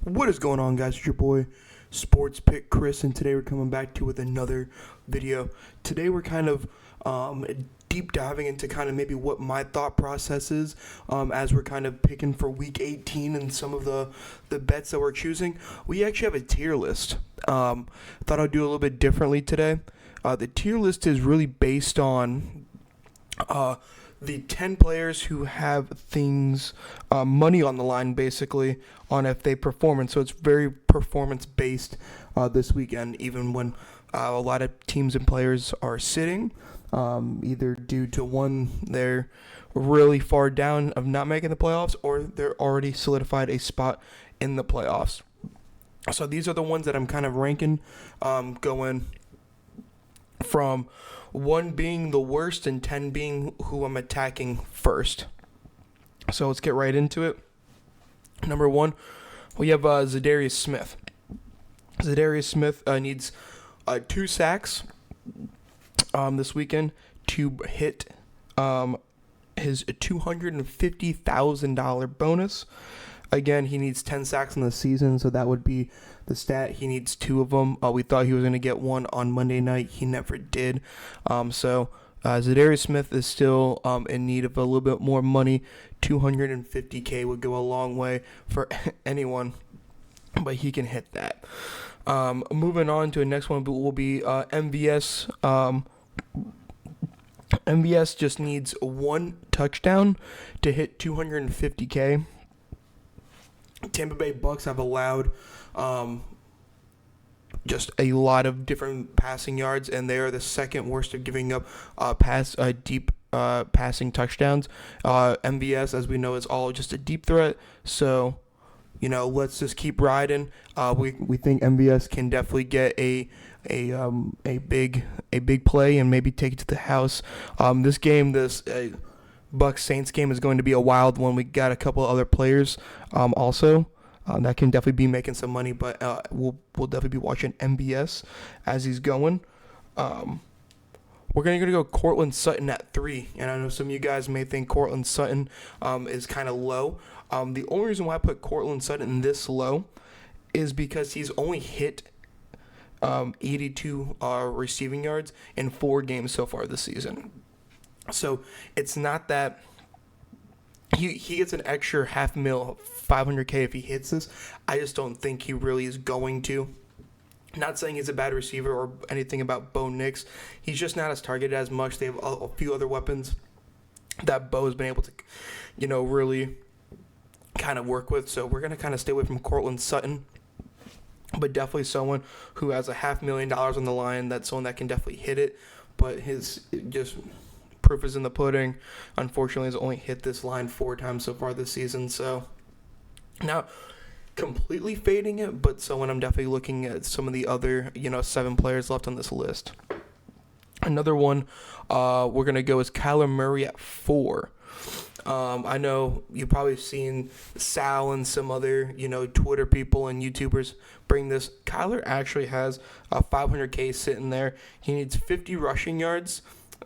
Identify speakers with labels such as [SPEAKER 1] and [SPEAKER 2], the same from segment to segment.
[SPEAKER 1] What is going on, guys? It's your boy Sports Pick Chris, and today we're coming back to you with another video. Today we're kind of deep diving into kind of maybe what my thought process is as we're kind of picking for Week 18 and some of the bets that we're choosing. We actually have a tier list. Thought I'd do a little bit differently today. The tier list is really based on the 10 players who have things, money on the line, basically, on if they perform. And so it's very performance-based this weekend, even when a lot of teams and players are sitting, either due to one, they're really far down of not making the playoffs, or they're already solidified a spot in the playoffs. So these are the ones that I'm kind of ranking, going from 1 being the worst and 10 being who I'm attacking first. So let's get right into it. Number 1, we have Zadarius Smith. Zadarius Smith needs 2 sacks this weekend to hit his $250,000 bonus. Again, he needs 10 sacks in the season, so that would be the stat. He needs 2 of them. We thought he was going to get 1 on Monday night. He never did. So Zadarius Smith is still in need of a little bit more money. $250K would go a long way for anyone, but he can hit that. Moving on to the next one will be MVS. MVS just needs 1 touchdown to hit $250K. Tampa Bay Bucks have allowed just a lot of different passing yards, and they are the second worst of giving up deep passing touchdowns. MVS, as we know, is all just a deep threat. So, let's just keep riding. We think MVS can definitely get a big play and maybe take it to the house. This Bucks Saints game is going to be a wild one. We got a couple other players also that can definitely be making some money, but we'll definitely be watching MBS as he's going. We're going to go Cortland Sutton at 3, and I know some of you guys may think Cortland Sutton is kind of low. The only reason why I put Cortland Sutton this low is because he's only hit 82 receiving yards in 4 games so far this season. So it's not that he gets an extra $500,000, $500K if he hits this. I just don't think he really is going to. Not saying he's a bad receiver or anything about Bo Nix. He's just not as targeted as much. They have a few other weapons that Bo has been able to, really kind of work with. So we're going to kind of stay away from Cortland Sutton. But definitely someone who has $500,000 on the line. That's someone that can definitely hit it. But proof is in the pudding. Unfortunately, has only hit this line 4 times so far this season. So now completely fading it, but someone I'm definitely looking at some of the other, 7 players left on this list. Another one we're going to go is Kyler Murray at 4. I know you've probably seen Sal and some other, Twitter people and YouTubers bring this. Kyler actually has a $500K sitting there. He needs 50 rushing yards.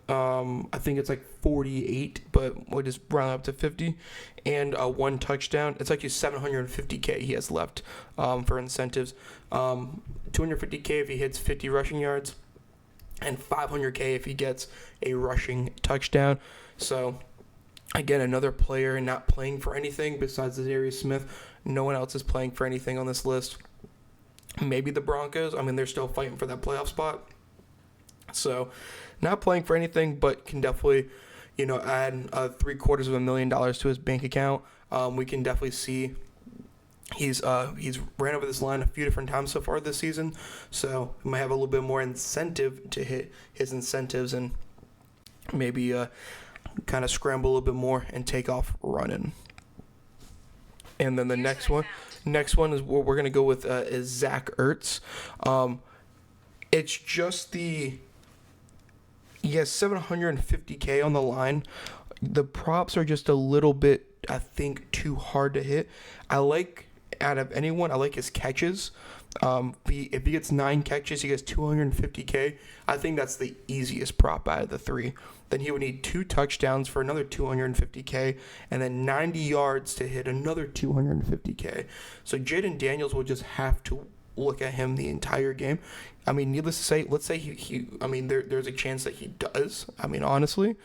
[SPEAKER 1] I think it's like 48, but we'll just round up to 50, and 1 touchdown. It's actually $750K he has left for incentives. $250K if he hits 50 rushing yards, and $500K if he gets a rushing touchdown. So, again, another player not playing for anything besides Zadarius Smith. No one else is playing for anything on this list. Maybe the Broncos. They're still fighting for that playoff spot. So, not playing for anything, but can definitely, add $750,000 to his bank account. We can definitely see he's ran over this line a few different times so far this season. So, he might have a little bit more incentive to hit his incentives and maybe kind of scramble a little bit more and take off running. And then the next one is what we're going to go with is Zach Ertz. It's just he has $750K on the line. The props are just a little bit, I think, too hard to hit. I like out of anyone, I like his catches. If he gets 9 catches, he gets 250K. I think that's the easiest prop out of the 3. Then he would need 2 touchdowns for another 250K, and then 90 yards to hit another 250K. So Jaden Daniels will just have to look at him the entire game. I mean, needless to say, let's say there's a chance that he does. I mean, honestly,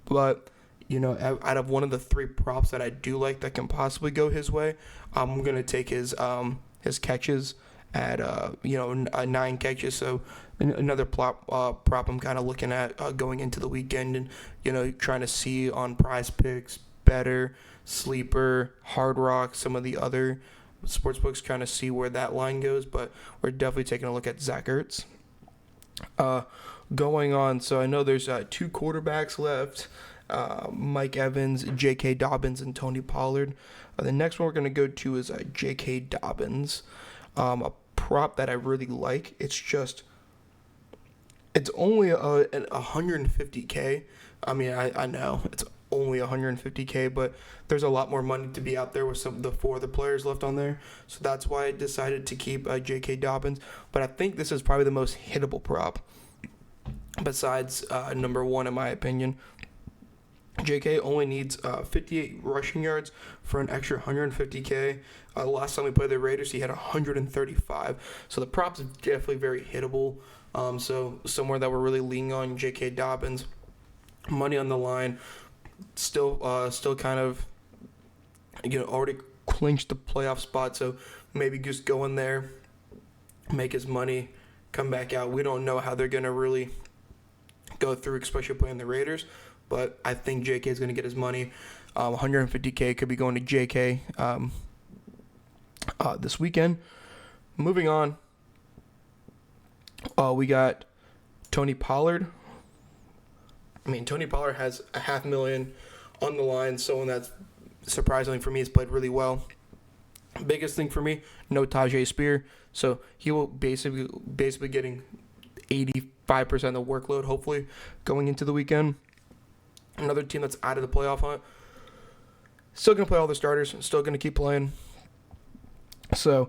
[SPEAKER 1] but out of one of the 3 props that I do like that can possibly go his way, I'm gonna take his catches at 9 catches. So another prop I'm kind of looking at going into the weekend, and trying to see on Prize Picks, Better, Sleeper, Hard Rock, some of the other sports books, kind of see where that line goes. But we're definitely taking a look at Zach Ertz. Going on, so I know there's 2 quarterbacks left. Mike Evans, J.K. Dobbins, and Tony Pollard. The next one we're going to go to is J.K. Dobbins, a prop that I really like. It's only 150K. I mean, I know it's only 150K, but there's a lot more money to be out there with some of the 4 of the players left on there. So that's why I decided to keep J.K. Dobbins. But I think this is probably the most hittable prop besides number 1, in my opinion. JK only needs 58 rushing yards for an extra 150K. Last time we played the Raiders, he had 135. So the props is definitely very hittable. So somewhere that we're really leaning on J.K. Dobbins. Money on the line. Still kind of, already clinched the playoff spot. So maybe just go in there, make his money, come back out. We don't know how they're going to really go through, especially playing the Raiders. But I think JK is going to get his money. 150K could be going to JK this weekend. Moving on, we got Tony Pollard. I mean, Tony Pollard has $500,000 on the line. Someone that's surprisingly for me has played really well. Biggest thing for me, no Tajay Spear. So he will basically getting 85% of the workload, hopefully, going into the weekend. Another team that's out of the playoff hunt. Still going to play all the starters. Still going to keep playing. So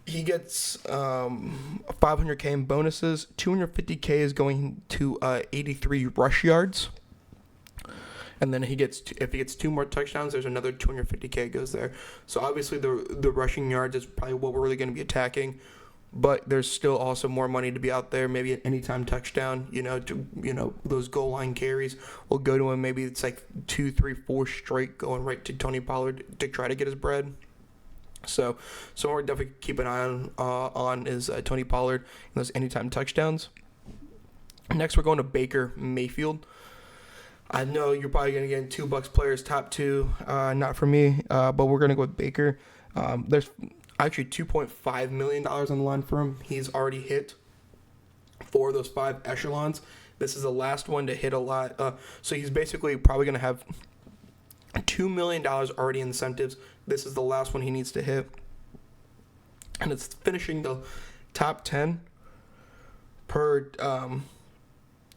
[SPEAKER 1] he gets 500K in bonuses. 250K is going to 83 rush yards. And then if he gets 2 more touchdowns, there's another 250K goes there. So obviously the rushing yards is probably what we're really going to be attacking. But there's still also more money to be out there. Maybe an anytime touchdown, those goal line carries will go to him. Maybe it's like 2, 3, 4 straight going right to Tony Pollard to try to get his bread. So we're definitely keep an eye on is Tony Pollard and those anytime touchdowns. Next, we're going to Baker Mayfield. I know you're probably going to get $2 players top 2. Not for me, but we're going to go with Baker. There's actually $2.5 million on the line for him. He's already hit 4 of those 5 echelons. This is the last one to hit a lot. So he's basically probably going to have $2 million already in incentives. This is the last one he needs to hit. And it's finishing the top 10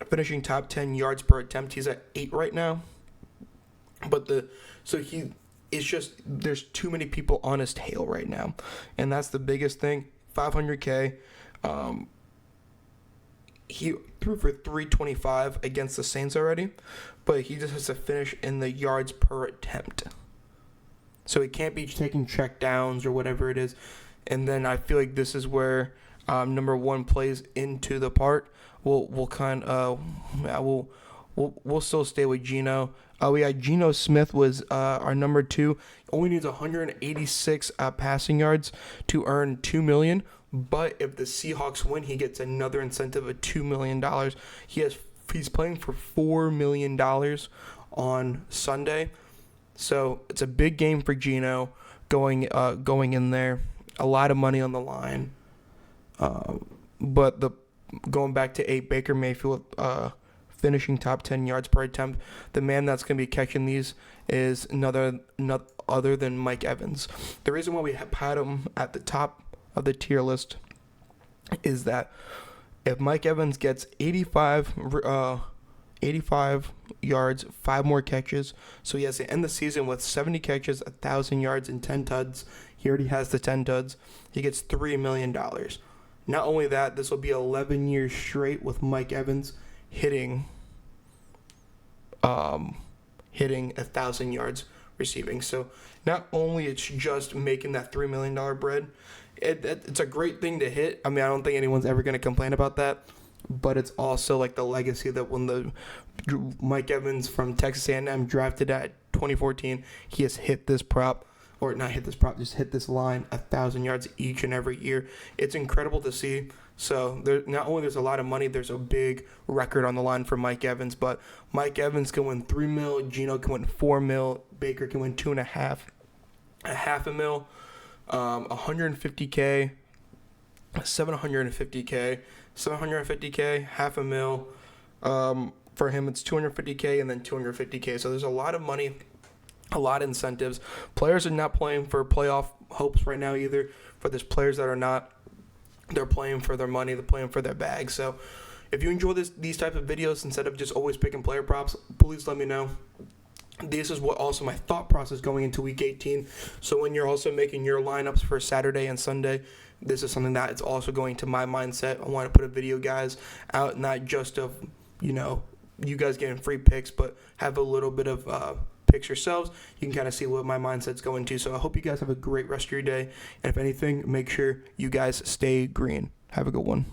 [SPEAKER 1] finishing top 10 yards per attempt. He's at 8 right now. But it's just there's too many people on his tail right now, and that's the biggest thing. 500K. He threw for 325 against the Saints already, but he just has to finish in the yards per attempt. So he can't be taking check downs or whatever it is. And then I feel like this is where number 1 plays into the part. We'll still stay with Geno. We got Geno Smith was our number 2. Only needs 186 passing yards to earn $2 million. But if the Seahawks win, he gets another incentive of $2 million. He's playing for $4 million on Sunday. So it's a big game for Geno going in there. A lot of money on the line. But going back to 8, Baker Mayfield finishing top 10 yards per attempt. The man that's going to be catching these is none other than Mike Evans. The reason why we had him at the top of the tier list is that if Mike Evans gets 85 85 yards, 5 more catches. So he has to end the season with 70 catches, 1,000 yards, and 10 tuds. He already has the 10 tuds. He gets $3 million. Not only that, this will be 11 years straight with Mike Evans hitting 1,000 yards receiving. So not only it's just making that $3 million bread, it's a great thing to hit. I mean, I don't think anyone's ever going to complain about that. But it's also like the legacy that when the Mike Evans from Texas A&M drafted at 2014, he has hit this prop, or not hit this prop, just hit this line 1,000 yards each and every year. It's incredible to see. So not only there's a lot of money, there's a big record on the line for Mike Evans. But Mike Evans can win $3 million, Geno can win $4 million, Baker can win $2.5 million, $500,000, $150K, $750K. $500,000. For him, it's $250K and then $250K. So there's a lot of money, a lot of incentives. Players are not playing for playoff hopes right now either. For there's players that are not, they're playing for their money, they're playing for their bag. So if you enjoy these type of videos instead of just always picking player props, please let me know. This is what also my thought process going into week 18. So when you're also making your lineups for Saturday and Sunday, this is something that it's also going to my mindset. I want to put a video, guys, out, not just of, you guys getting free picks, but have a little bit of picks yourselves. You can kind of see what my mindset's going to. So I hope you guys have a great rest of your day. And if anything, make sure you guys stay green. Have a good one.